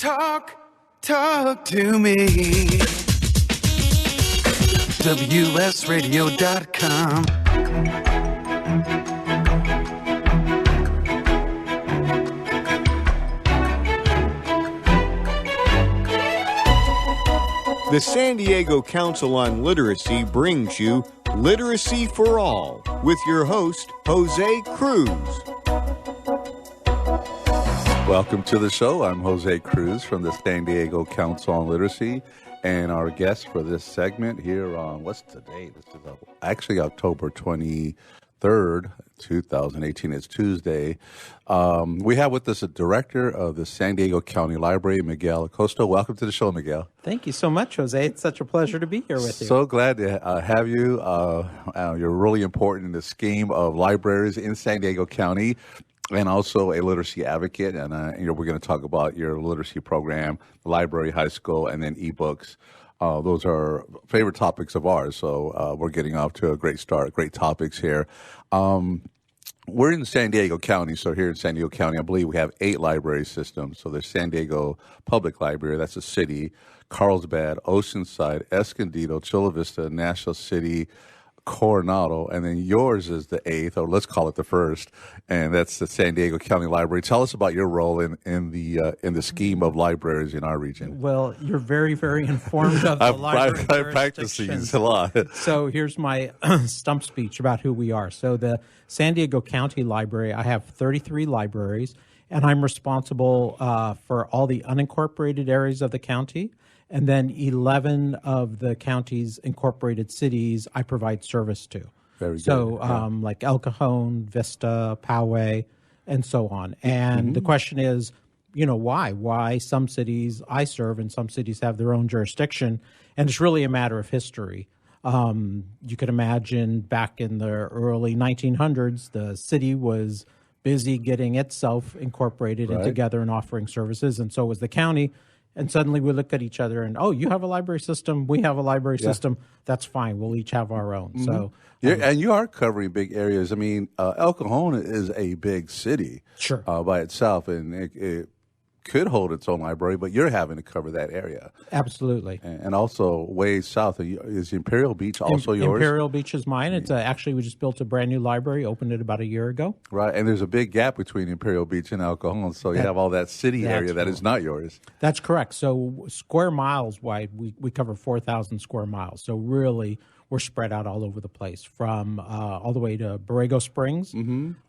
Talk to me. WSRadio.com. The San Diego Council on Literacy brings you Literacy for All with your host, Jose Cruz. Welcome to the show. I'm Jose Cruz from the San Diego Council on Literacy, and our guest for this segment here on, what's today? This is actually October 23rd, 2018. It's Tuesday. We have with us a director of the San Diego County Library, Migell Acosta. Welcome to the show, Migell. Thank you so much, Jose. It's such a pleasure to be here with you. So glad to have you. You're really important in the scheme of libraries in San Diego County, and also a literacy advocate. And we're going to talk about your literacy program, the library, high school, and then ebooks. Those are favorite topics of ours. So we're getting off to a great start, great topics here. We're in San Diego County. So here in San Diego County, I believe we have 8 library systems. So there's San Diego Public Library, that's a city, Carlsbad, Oceanside, Escondido, Chula Vista, National City, Coronado, and then yours is the 8th, or let's call it the 1st, and that's the San Diego County Library. Tell us about your role in the scheme of libraries in our region. Well, you're very, very informed of the library. I practice these a lot. So here's my stump speech about who we are. So the San Diego County Library, I have 33 libraries, and I'm responsible for all the unincorporated areas of the county. And then 11 of the county's incorporated cities I provide service to. Very good. So like El Cajon, Vista, Poway, and so on. And the question is, why? Why some cities I serve and some cities have their own jurisdiction? And it's really a matter of history. You could imagine back in the early 1900s, the city was busy getting itself incorporated and together and offering services, and so was the county. And suddenly we look at each other and, you have a library system, we have a library system. That's fine. We'll each have our own. So, and you are covering big areas. I mean, El Cajon is a big city by itself, and it could hold its own library, but you're having to cover that area. Absolutely. And also way south, is Imperial Beach also yours? Imperial Beach is mine. It's actually, we just built a brand new library, opened it about a year ago. Right, and there's a big gap between Imperial Beach and El Cajon, so you have all that city area that is not yours. That's correct. So square miles wide, we cover 4,000 square miles. So really, we're spread out all over the place, from all the way to Borrego Springs,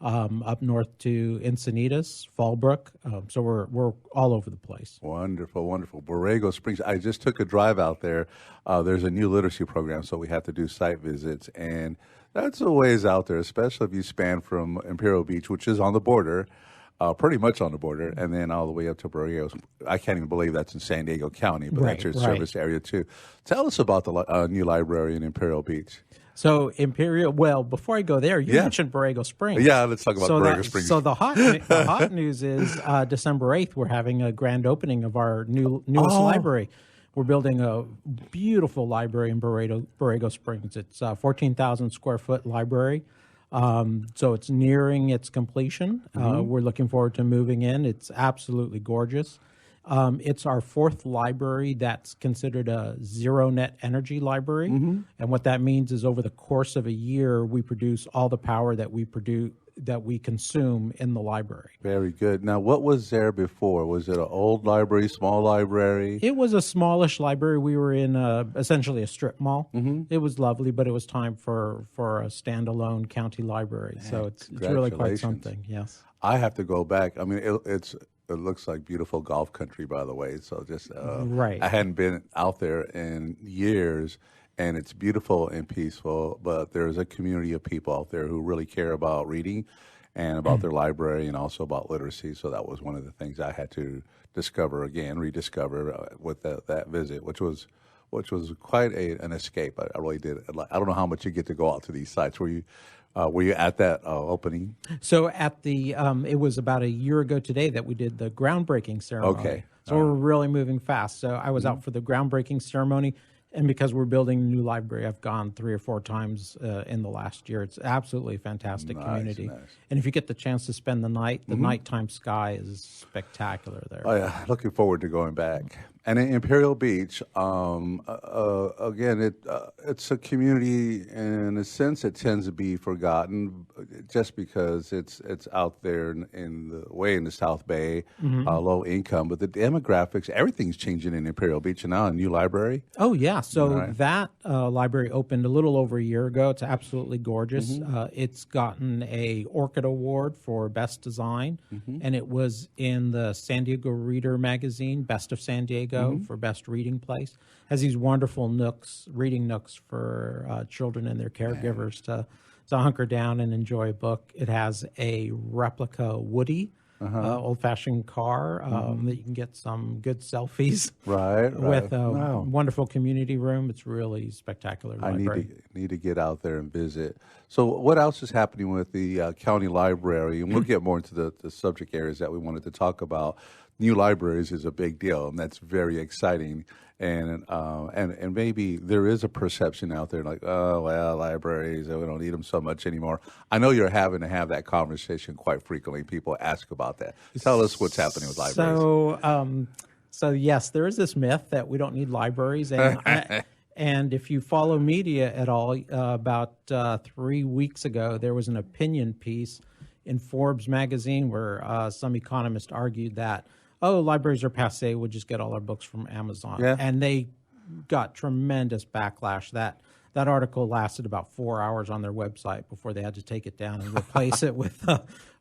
up north to Encinitas, Fallbrook. So we're all over the place. Wonderful, wonderful. Borrego Springs. I just took a drive out there. There's a new literacy program, so we have to do site visits, and that's a ways out there, especially if you span from Imperial Beach, which is on the border, pretty much on the border, and then all the way up to Borrego. I can't even believe that's in San Diego County, but that's your service area too. Tell us about the new library in Imperial Beach. So Imperial, well, before I go there, you mentioned Borrego Springs. Yeah, let's talk about Borrego Springs. So the hot news is December 8th, we're having a grand opening of our newest library. We're building a beautiful library in Borrego Springs. It's a 14,000 square foot library. So it's nearing its completion. We're looking forward to moving in. It's absolutely gorgeous. It's our 4th library that's considered a zero net energy library. And what that means is over the course of a year, we produce all the power that we consume in the library. Very good. Now, what was there before? Was it an old library, small library? It was a smallish library. We were in essentially a strip mall. It was lovely, but it was time for a standalone county library. So it's really quite something, yes. I have to go back. I mean, it looks like beautiful golf country, by the way. So just I hadn't been out there in years, and it's beautiful and peaceful. But there's a community of people out there who really care about reading and about their library, and also about literacy. So that was one of the things I had to rediscover with that visit, which was quite an escape. I really did. I don't know how much you get to go out to these sites. Were you at that opening? So at the it was about a year ago today that we did the groundbreaking ceremony. Okay. So we're really moving fast. So I was out for the groundbreaking ceremony. And because we're building a new library, I've gone 3 or 4 times in the last year. It's absolutely a fantastic community. Nice. And if you get the chance to spend the night, the nighttime sky is spectacular there. Oh yeah, looking forward to going back. And in Imperial Beach, again, it's a community in a sense it tends to be forgotten, just because it's out there in the South Bay, low income. But the demographics, everything's changing in Imperial Beach now. A new library. Oh yeah, so that library opened a little over a year ago. It's absolutely gorgeous. It's gotten a Orchid Award for Best Design, and it was in the San Diego Reader magazine, Best of San Diego, for Best Reading Place. Has these wonderful reading nooks for children and their caregivers to hunker down and enjoy a book. It has a replica Woody, old-fashioned car that you can get some good selfies with a wonderful community room. It's really spectacular library. I need to get out there and visit. So what else is happening with the county library? And we'll get more into the subject areas that we wanted to talk about. New libraries is a big deal, and that's very exciting. And maybe there is a perception out there like, oh, well, libraries, we don't need them so much anymore. I know you're having to have that conversation quite frequently. People ask about that. Tell us what's happening with libraries. So yes, there is this myth that we don't need libraries. And and if you follow media at all, about 3 weeks ago, there was an opinion piece in Forbes magazine where some economist argued that, libraries are passé, we'll just get all our books from Amazon. Yeah. And they got tremendous backlash. That article lasted about 4 hours on their website before they had to take it down and replace it with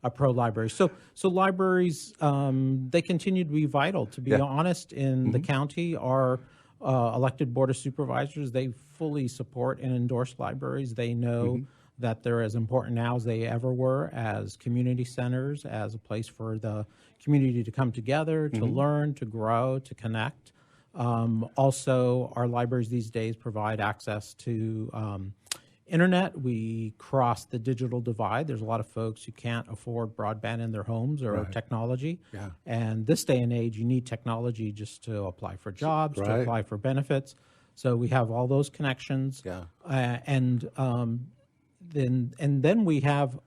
a pro library. So libraries, they continue to be vital. To be honest, in the county, our elected board of supervisors, they fully support and endorse libraries. They know that they're as important now as they ever were as community centers, as a place for the community to come together, to learn, to grow, to connect. Also, our libraries these days provide access to internet. We cross the digital divide. There's a lot of folks who can't afford broadband in their homes or technology. Yeah. And this day and age, you need technology just to apply for jobs, to apply for benefits. So we have all those connections. Yeah. Then we have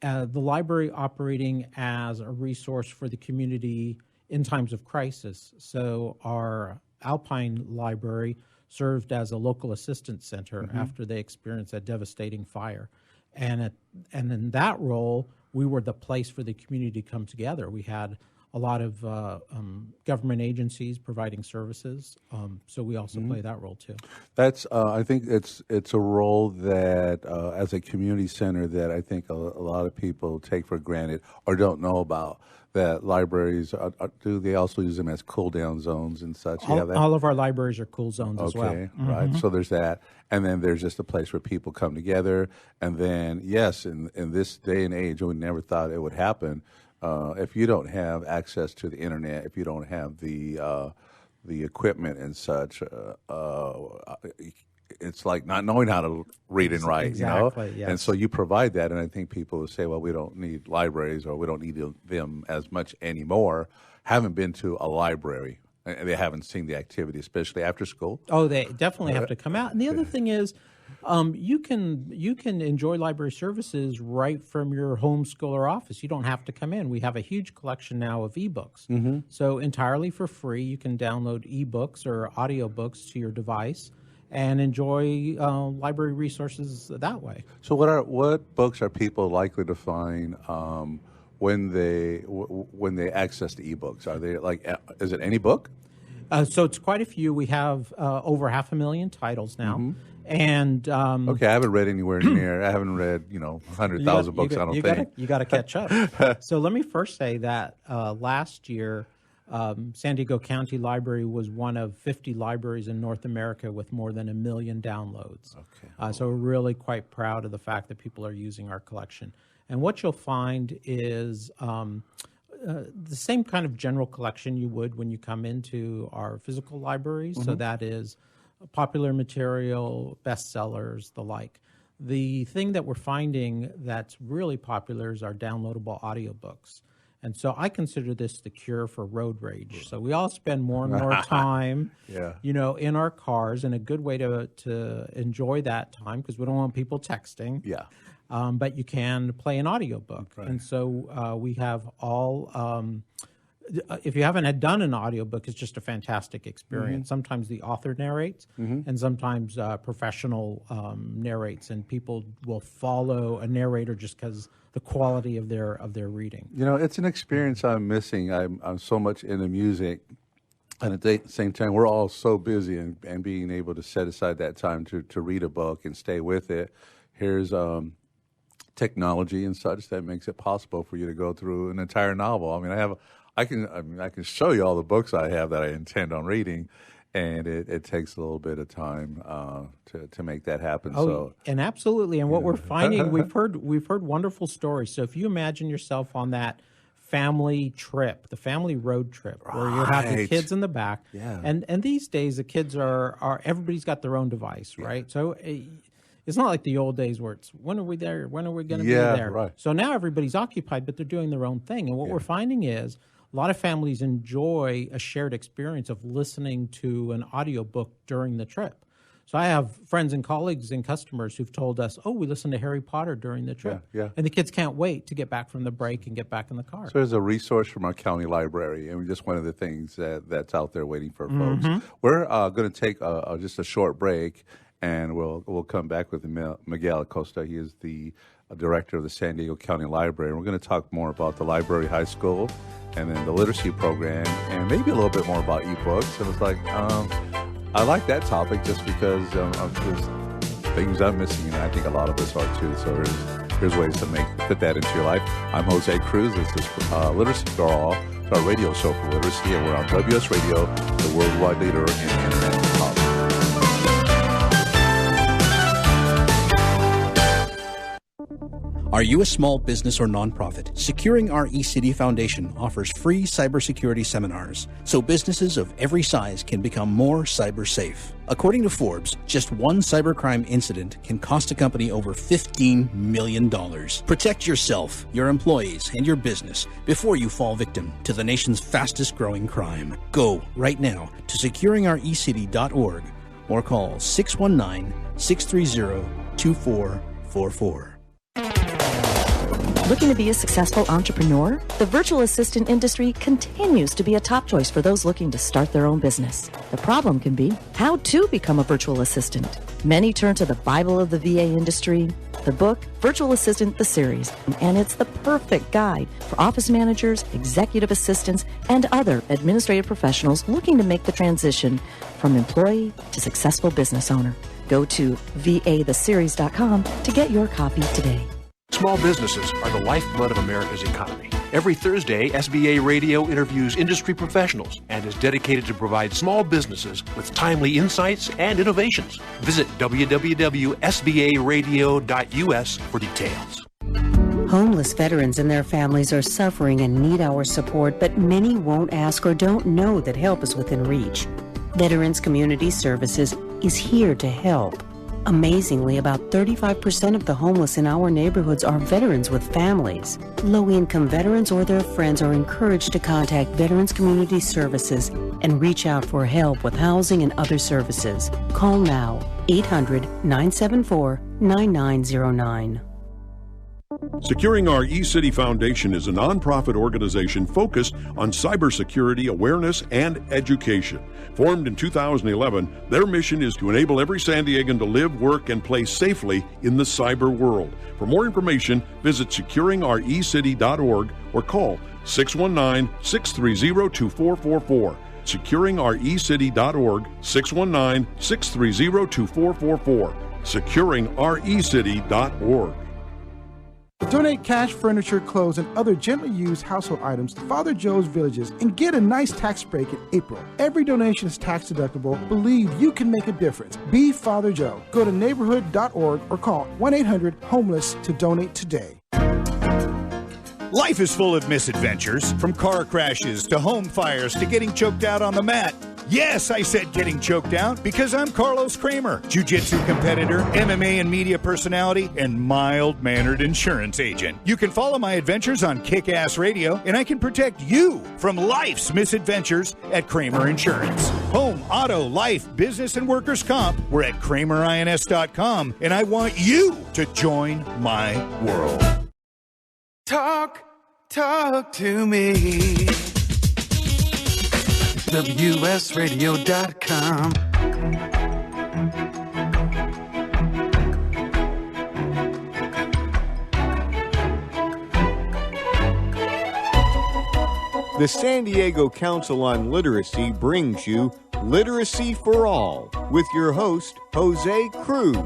the library operating as a resource for the community in times of crisis. So our Alpine Library served as a local assistance center after they experienced a devastating fire. And in that role, we were the place for the community to come together. We had a lot of government agencies providing services, so we also play that role too. That's I think it's a role that as a community center that I think a lot of people take for granted or don't know about. That libraries do they also use them as cool down zones and such? All of our libraries are cool zones as well. Okay, right. So there's that, and then there's just a place where people come together. And then yes, in this day and age, we never thought it would happen. If you don't have access to the internet, if you don't have the equipment and such, it's like not knowing how to read and write, exactly, Yes. And so you provide that, and I think people will say, well, we don't need libraries or we don't need them as much anymore. Haven't been to a library. They haven't seen the activity, especially after school. Oh, they definitely have to come out. And the other thing is, you can enjoy library services right from your home, school, or office. You don't have to come in. We have a huge collection now of ebooks. So entirely for free, you can download ebooks or audiobooks to your device and enjoy library resources that way. So what books are people likely to find when they access the ebooks? Are they is it any book? So it's quite a few. We have over 500,000 titles now. And okay, I haven't read anywhere near. I haven't read 100,000 books. I don't think you got to catch up. So let me first say that last year, San Diego County Library was one of 50 libraries in North America with more than 1 million downloads. Okay. So we're really quite proud of the fact that people are using our collection. And what you'll find is the same kind of general collection you would when you come into our physical libraries. So that is popular material, bestsellers, the like. The thing that we're finding that's really popular is our downloadable audiobooks. And so I consider this the cure for road rage. So we all spend more and more time, in our cars, and a good way to enjoy that time, because we don't want people texting. Yeah. But you can play an audiobook. Right. And so we have all, if you haven't done an audiobook, it's just a fantastic experience. Mm-hmm. Sometimes the author narrates, and sometimes professional narrates, and people will follow a narrator just because the quality of their reading. It's an experience I'm missing. I'm so much into music, and at the same time, we're all so busy, and being able to set aside that time to read a book and stay with it. Here's technology and such that makes it possible for you to go through an entire novel. I mean, I can show you all the books I have that I intend on reading, and it takes a little bit of time to make that happen. And absolutely. And what we're finding, we've heard wonderful stories. So if you imagine yourself on that family trip, the family road trip, where you have the kids in the back, and these days the kids are everybody's got their own device, right? So it's not like the old days where it's, when are we there? When are we going to be there? Right. So now everybody's occupied, but they're doing their own thing. And what we're finding is a lot of families enjoy a shared experience of listening to an audiobook during the trip. So I have friends and colleagues and customers who've told us, we listened to Harry Potter during the trip. Yeah. And the kids can't wait to get back from the break and get back in the car. So there's a resource from our county library, and just one of the things that's out there waiting for folks. We're going to take just a short break, and we'll come back with Migell Acosta. He is the director of the San Diego County Library. And we're going to talk more about the library high school and then the literacy program, and maybe a little bit more about ebooks. And it's like, I like that topic just because there's things I'm missing, and I think a lot of us are too. So here's ways to fit that into your life. I'm Jose Cruz. This is Literacy for All, our radio show for literacy, and we're on WS Radio, the worldwide leader in internet talk. Are you a small business or nonprofit? Securing Our eCity Foundation offers free cybersecurity seminars so businesses of every size can become more cyber safe. According to Forbes, just one cybercrime incident can cost a company over $15 million. Protect yourself, your employees, and your business before you fall victim to the nation's fastest growing crime. Go right now to securingourEcity.org or call 619-630-2444. Looking to be a successful entrepreneur? The virtual assistant industry continues to be a top choice for those looking to start their own business. The problem can be how to become a virtual assistant. Many turn to the Bible of the VA industry, the book, Virtual Assistant, the series, and it's the perfect guide for office managers, executive assistants, and other administrative professionals looking to make the transition from employee to successful business owner. Go to vatheseries.com to get your copy today. Small businesses are the lifeblood of America's economy. Every Thursday, SBA Radio interviews industry professionals and is dedicated to provide small businesses with timely insights and innovations. Visit www.sbaradio.us for details. Homeless veterans and their families are suffering and need our support, but many won't ask or don't know that help is within reach. Veterans Community Services is here to help. Amazingly, about 35% of the homeless in our neighborhoods are veterans with families. Low-income veterans or their friends are encouraged to contact Veterans Community Services and reach out for help with housing and other services. Call now, 800-974-9909. Securing Our eCity Foundation is a nonprofit organization focused on cybersecurity awareness and education. Formed in 2011, their mission is to enable every San Diegan to live, work, and play safely in the cyber world. For more information, visit securingourEcity.org or call 619-630-2444. SecuringourEcity.org, 619-630-2444. SecuringourEcity.org. Donate cash, furniture, clothes, and other gently used household items to Father Joe's Villages and get a nice tax break in April. Every donation is tax deductible. Believe you can make a difference. Be Father Joe. Go to neighborhood.org or call 1-800-HOMELESS to donate today. Life is full of misadventures, from car crashes to home fires to getting choked out on the mat. Yes, I said getting choked out because I'm Carlos Kramer, jiu-jitsu competitor, MMA and media personality, and mild-mannered insurance agent. You can follow my adventures on Kick-Ass Radio, and I can protect you from life's misadventures at Kramer Insurance. Home, auto, life, business, and workers' comp. We're at KramerINS.com, and I want you to join my world. Talk to me. WSRadio.com. The San Diego Council on Literacy brings you Literacy for All with your host, Jose Cruz.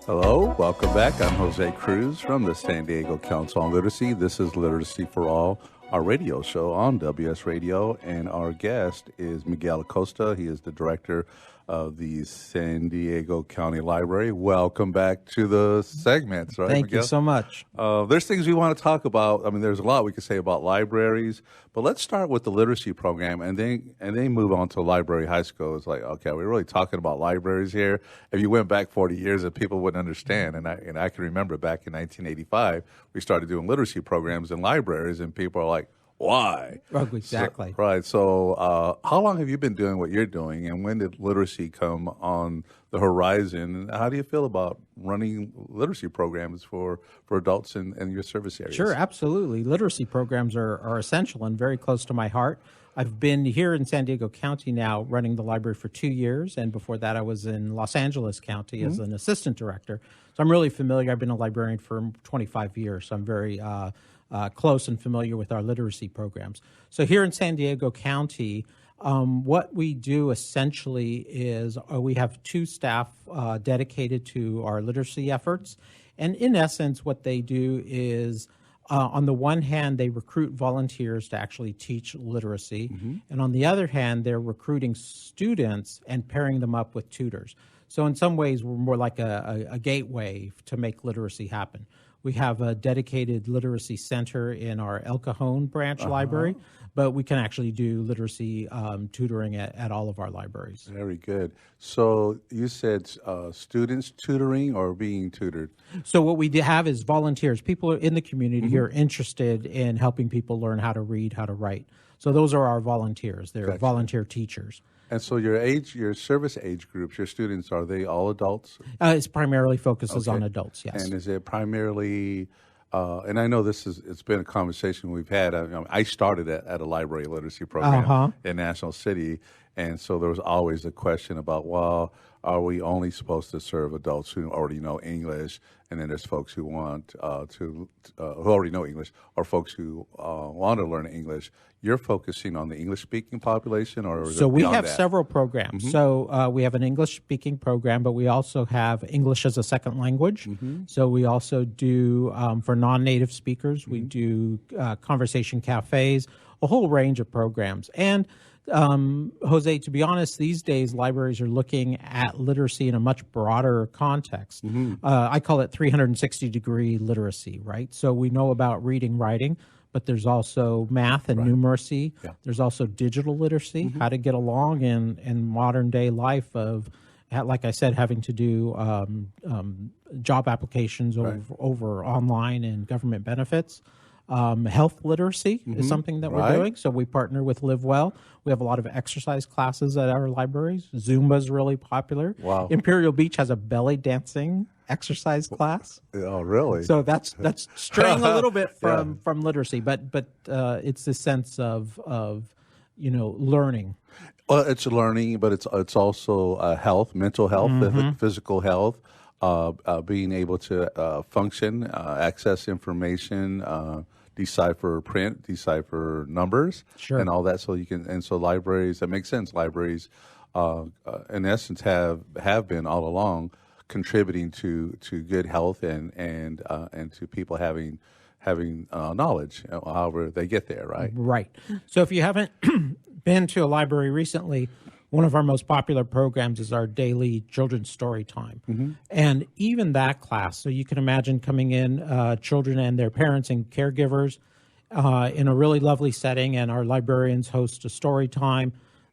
Hello, welcome back. I'm Jose Cruz from the San Diego Council on Literacy. This is Literacy for All, our radio show on WS Radio, and our guest is Migell Acosta. He is the director of the San Diego County Library. Welcome back to the segments, right, Thank Migell? you so much. There's things we want to talk about. I mean, there's a lot we could say about libraries, but let's start with the literacy program and then move on to library high school. It's like, okay, we're really talking about libraries here. If you went back 40 years, people wouldn't understand. And I can remember back in 1985, we started doing literacy programs in libraries, and people are like, why? Oh, exactly. Right. So how long have you been doing what you're doing, and when did literacy come on the horizon? How do you feel about running literacy programs for adults in your service areas? Sure, absolutely. Literacy programs are essential and very close to my heart. I've been here in San Diego County now running the library for 2 years, and before that I was in Los Angeles County as an assistant director. So I'm really familiar. I've been a librarian for 25 years, so I'm very close and familiar with our literacy programs. So here in San Diego County, what we do essentially is we have 2 staff dedicated to our literacy efforts. And in essence, what they do is, on the one hand, they recruit volunteers to actually teach literacy. And on the other hand, they're recruiting students and pairing them up with tutors. So in some ways, we're more like a gateway to make literacy happen. We have a dedicated literacy center in our El Cajon branch library, but we can actually do literacy tutoring at all of our libraries. Very good. So you said students tutoring or being tutored? So what we have is volunteers. People in the community who are interested in helping people learn how to read, how to write. So those are our volunteers. They're volunteer teachers. And so your service age groups, your students, are they all adults? It primarily focuses on adults, yes. And is it primarily, and I know it's been a conversation we've had. I started at a library literacy program in National City, and so there was always a question about, well, are we only supposed to serve adults who already know English? And then there's folks who want who already know English, or folks who want to learn English. You're focusing on the English-speaking population, or is so it we beyond have that? several programs. So we have an English-speaking program, but we also have English as a second language. So we also do, for non-native speakers, we do conversation cafes, a whole range of programs. And Jose, to be honest, these days libraries are looking at literacy in a much broader context. I call it 360-degree literacy, right? So we know about reading, writing, but there's also math and numeracy. There's also digital literacy, how to get along in modern day life of, like I said, having to do job applications over online and government benefits. Health literacy is something that we're doing. So we partner with Live Well. We have a lot of exercise classes at our libraries. Zumba is really popular. Wow. Imperial Beach has a belly dancing exercise class. Oh, really? So that's straying a little bit from literacy, but it's the sense of learning. Well, it's learning, but it's also health, mental health, physical health. Being able to function, access information, decipher print, decipher numbers, and all that. So you can, and so libraries, that makes sense. Libraries, in essence, have been all along contributing to good health and to people having knowledge, however they get there, right? Right. So if you haven't been to a library recently, one of our most popular programs is our daily children's story time. And even that class, so you can imagine coming in, children and their parents and caregivers in a really lovely setting, and our librarians host a story time.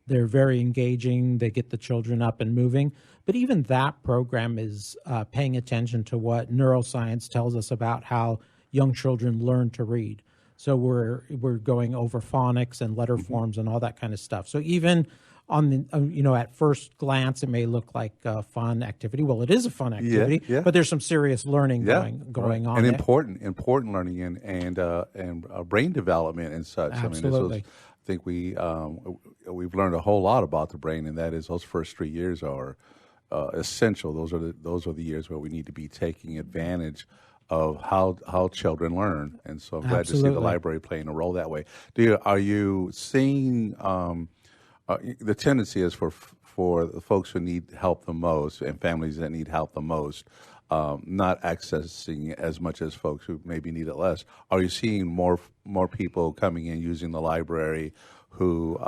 They're very engaging. They get the children up and moving. But even that program is paying attention to what neuroscience tells us about how young children learn to read. So we're going over phonics and letter forms and all that kind of stuff. So even on the at first glance, it may look like a fun activity. Well, it is a fun activity, but there's some serious learning going on, and important learning and brain development and such. Absolutely. I think we've learned a whole lot about the brain, and that is those first 3 years are essential. Those are the years where we need to be taking advantage of how children learn, and so I'm glad to see the library playing a role that way. Are you seeing the tendency is for the folks who need help the most and families that need help the most, not accessing as much as folks who maybe need it less? Are you seeing more people coming in using the library who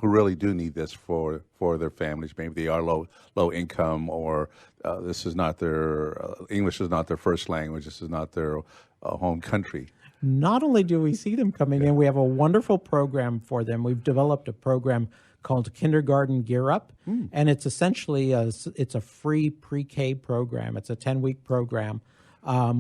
really do need this for their families? Maybe they are low income, or this is not their English is not their first language. This is not their home country. Not only do we see them coming in, we have a wonderful program for them. We've developed a program called Kindergarten Gear Up, and it's essentially it's a free pre-K program. It's a 10-week program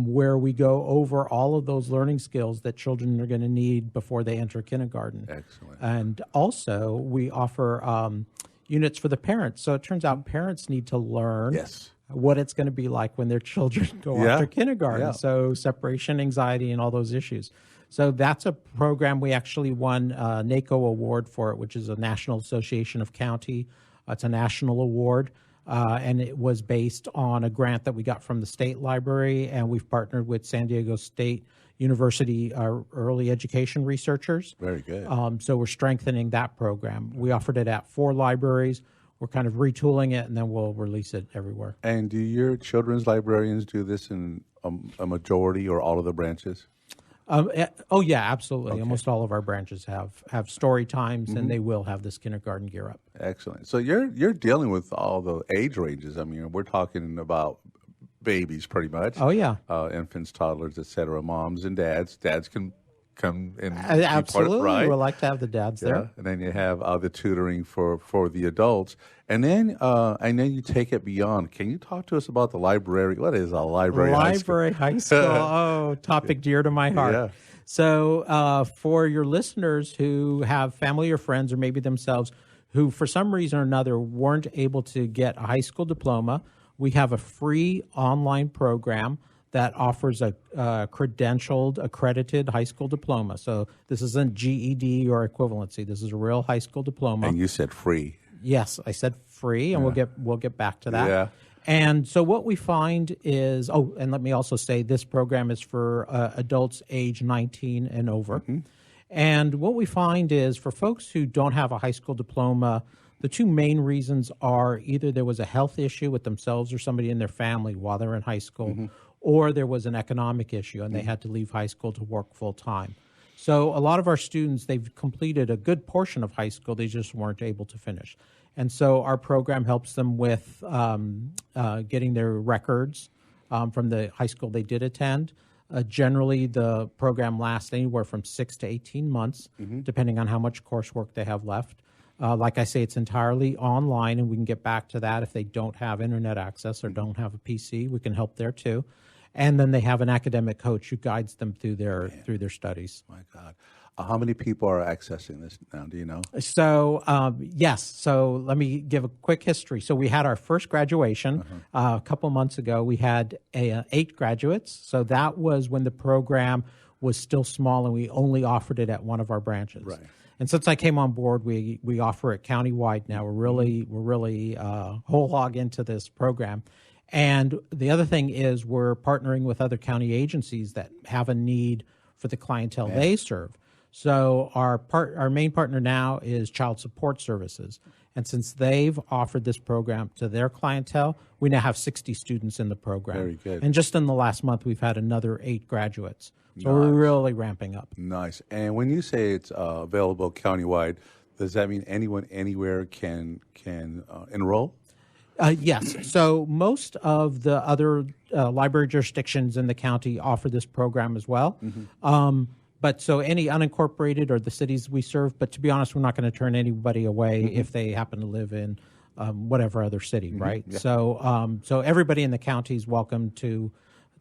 where we go over all of those learning skills that children are going to need before they enter kindergarten. Excellent. And also we offer units for the parents. So it turns out parents need to learn what it's going to be like when their children go off to kindergarten. So separation anxiety and all those issues. So that's a program. We actually won a NACO award for it, which is a National Association of County. It's a national award, and it was based on a grant that we got from the state library, and we've partnered with San Diego State University early education researchers. Very good. So we're strengthening that program. We offered it at 4 libraries. We're kind of retooling it, and then we'll release it everywhere. And do your children's librarians do this in a majority or all of the branches? Yeah, absolutely. Okay. Almost all of our branches have story times, and they will have this Kindergarten Gear Up. Excellent. So you're dealing with all the age ranges. I mean, we're talking about babies pretty much. Oh, yeah. Infants, toddlers, et cetera, moms and dads. Dads can come and absolutely. Part, right? We like to have the dads there. And then you have the tutoring for the adults, and then you take it beyond. Can you talk to us about the library? What is a library? Library high school. Oh, topic dear to my heart. Yeah. So for your listeners who have family or friends, or maybe themselves, who for some reason or another weren't able to get a high school diploma, we have a free online program that offers a credentialed, accredited high school diploma. So this isn't GED or equivalency. This is a real high school diploma. And you said free. Yes, I said free, and we'll get back to that. Yeah. And so what we find is, and let me also say this program is for adults age 19 and over. And what we find is for folks who don't have a high school diploma, the 2 main reasons are either there was a health issue with themselves or somebody in their family while they're in high school, or there was an economic issue and they had to leave high school to work full time. So a lot of our students, they've completed a good portion of high school, they just weren't able to finish. And so our program helps them with getting their records from the high school they did attend. Generally, the program lasts anywhere from 6 to 18 months, depending on how much coursework they have left. Like I say, it's entirely online, and we can get back to that if they don't have internet access or don't have a PC. We can help there too. And then they have an academic coach who guides them through their studies. My God. How many people are accessing this now? Do you know? So, yes. So let me give a quick history. So we had our first graduation a couple months ago. We had 8 graduates. So that was when the program was still small and we only offered it at one of our branches. Right. And since I came on board, we offer it countywide now. We're really whole hog into this program. And the other thing is we're partnering with other county agencies that have a need for the clientele they serve. So our main partner now is Child Support Services. And since they've offered this program to their clientele, we now have 60 students in the program. Very good. And just in the last month, we've had another 8 graduates. So we're really ramping up. Nice. And when you say it's available countywide, does that mean anyone anywhere can enroll? Yes. So most of the other library jurisdictions in the county offer this program as well. But so any unincorporated or the cities we serve, but to be honest, we're not going to turn anybody away if they happen to live in whatever other city, right? Yeah. So everybody in the county is welcome to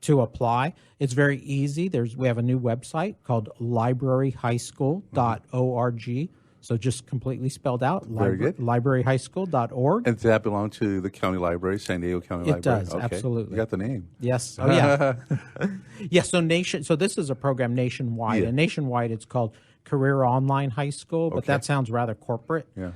apply. It's very easy. We have a new website called libraryhighschool.org. So just completely spelled out. Very good. Libraryhighschool.org. And does that belong to the county library, San Diego County Library? It does, Okay. absolutely. You got the name. Yes. Oh, yeah. Yeah. So this is a program nationwide, Yeah. and nationwide it's called Career Online High School, but Okay. that sounds rather corporate. Yeah.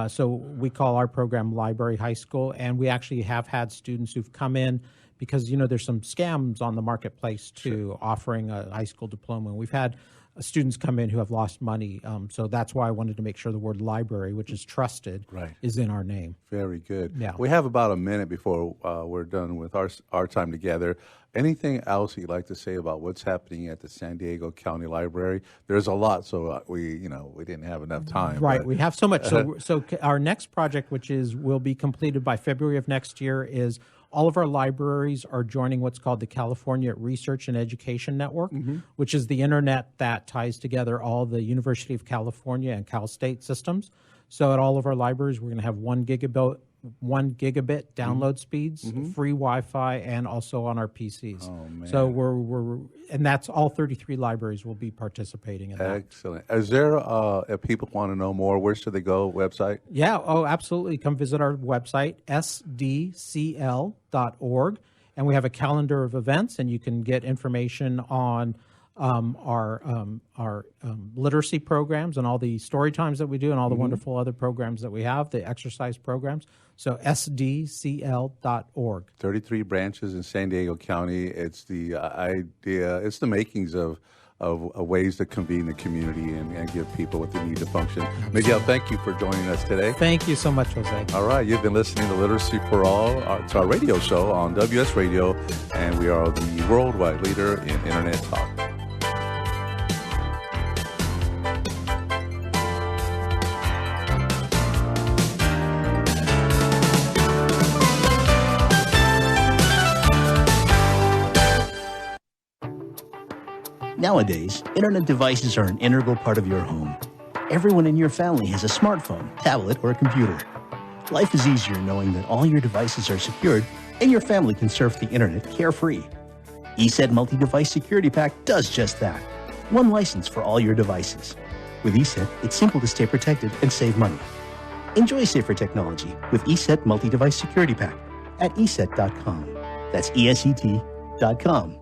So we call our program Library High School, and we actually have had students who've come in because there's some scams on the marketplace to offering a high school diploma. We've had students come in who have lost money, so that's why I wanted to make sure the word library, which is trusted, is in our name. Very good. Yeah. We have about a minute before we're done with our time together. Anything else you'd like to say about what's happening at the San Diego County Library? There's a lot, so we didn't have enough time. Right, but- we have so much. So our next project, which will be completed by February of next year, is all of our libraries are joining what's called the California Research and Education Network, which is the internet that ties together all the University of California and Cal State systems. So at all of our libraries, we're going to have 1 gigabit download speeds, free Wi-Fi, and also on our PCs. Oh, man. So and that's all 33 libraries will be participating in that. Excellent. Is there, if people want to know more, where should they go? Website? Yeah, absolutely. Come visit our website, sdcl.org, and we have a calendar of events, and you can get information on our literacy programs and all the story times that we do and all the wonderful other programs that we have, the exercise programs. So sdcl.org. 33 branches in San Diego County. It's the idea, it's the makings of ways to convene the community and give people what they need to function. Migell, thank you for joining us today. Thank you so much, Jose. All right, you've been listening to Literacy for All. It's our radio show on WS Radio, and we are the worldwide leader in Internet talk. Nowadays, internet devices are an integral part of your home. Everyone in your family has a smartphone, tablet, or a computer. Life is easier knowing that all your devices are secured and your family can surf the internet carefree. ESET Multi-Device Security Pack does just that. One license for all your devices. With ESET, it's simple to stay protected and save money. Enjoy safer technology with ESET Multi-Device Security Pack at ESET.com. That's ESET.com.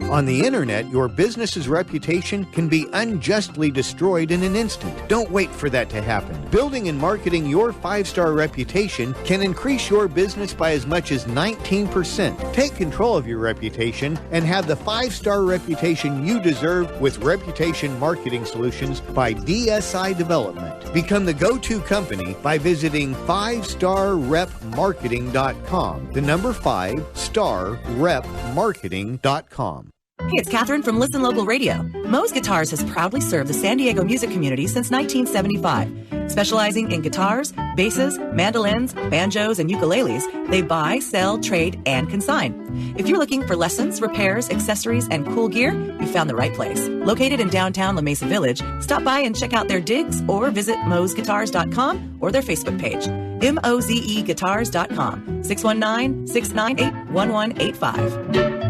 On the internet, your business's reputation can be unjustly destroyed in an instant. Don't wait for that to happen. Building and marketing your 5-star reputation can increase your business by as much as 19%. Take control of your reputation and have the 5-star reputation you deserve with Reputation Marketing Solutions by DSI Development. Become the go-to company by visiting 5starrepmarketing.com. The number 5starrepmarketing.com. Hey, it's Catherine from Listen Local Radio. Moe's Guitars has proudly served the San Diego music community since 1975. Specializing in guitars, basses, mandolins, banjos, and ukuleles, they buy, sell, trade, and consign. If you're looking for lessons, repairs, accessories, and cool gear, you found the right place. Located in downtown La Mesa Village, stop by and check out their digs or visit moesguitars.com or their Facebook page. mozeguitars.com, 619-698-1185.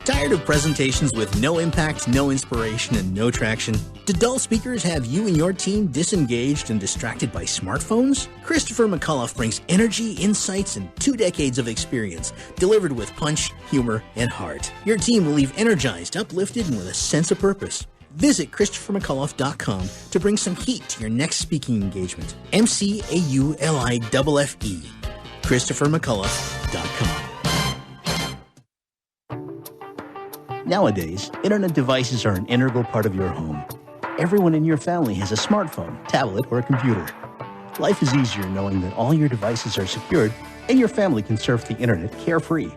Tired of presentations with no impact, no inspiration, and no traction? Do dull speakers have you and your team disengaged and distracted by smartphones? Christopher McCullough brings energy, insights, and 2 decades of experience, delivered with punch, humor, and heart. Your team will leave energized, uplifted, and with a sense of purpose. Visit ChristopherMcCullough.com to bring some heat to your next speaking engagement. McCulloughe. ChristopherMcCullough.com. Nowadays, internet devices are an integral part of your home. Everyone in your family has a smartphone, tablet, or a computer. Life is easier knowing that all your devices are secured and your family can surf the internet carefree.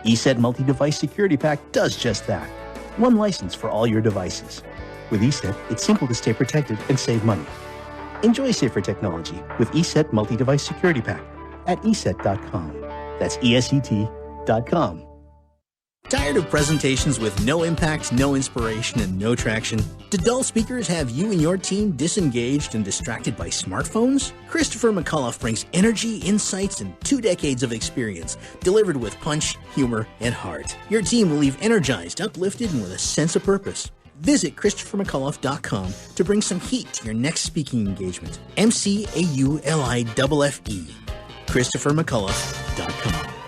ESET Multi-Device Security Pack does just that. One license for all your devices. With ESET, it's simple to stay protected and save money. Enjoy safer technology with ESET Multi-Device Security Pack at ESET.com. That's ESET.com. Tired of presentations with no impact, no inspiration, and no traction? Do dull speakers have you and your team disengaged and distracted by smartphones? Christopher McAuliffe brings energy, insights, and 2 decades of experience, delivered with punch, humor, and heart. Your team will leave energized, uplifted, and with a sense of purpose. Visit ChristopherMcAuliffe.com to bring some heat to your next speaking engagement. McAuliffe. ChristopherMcAuliffe.com.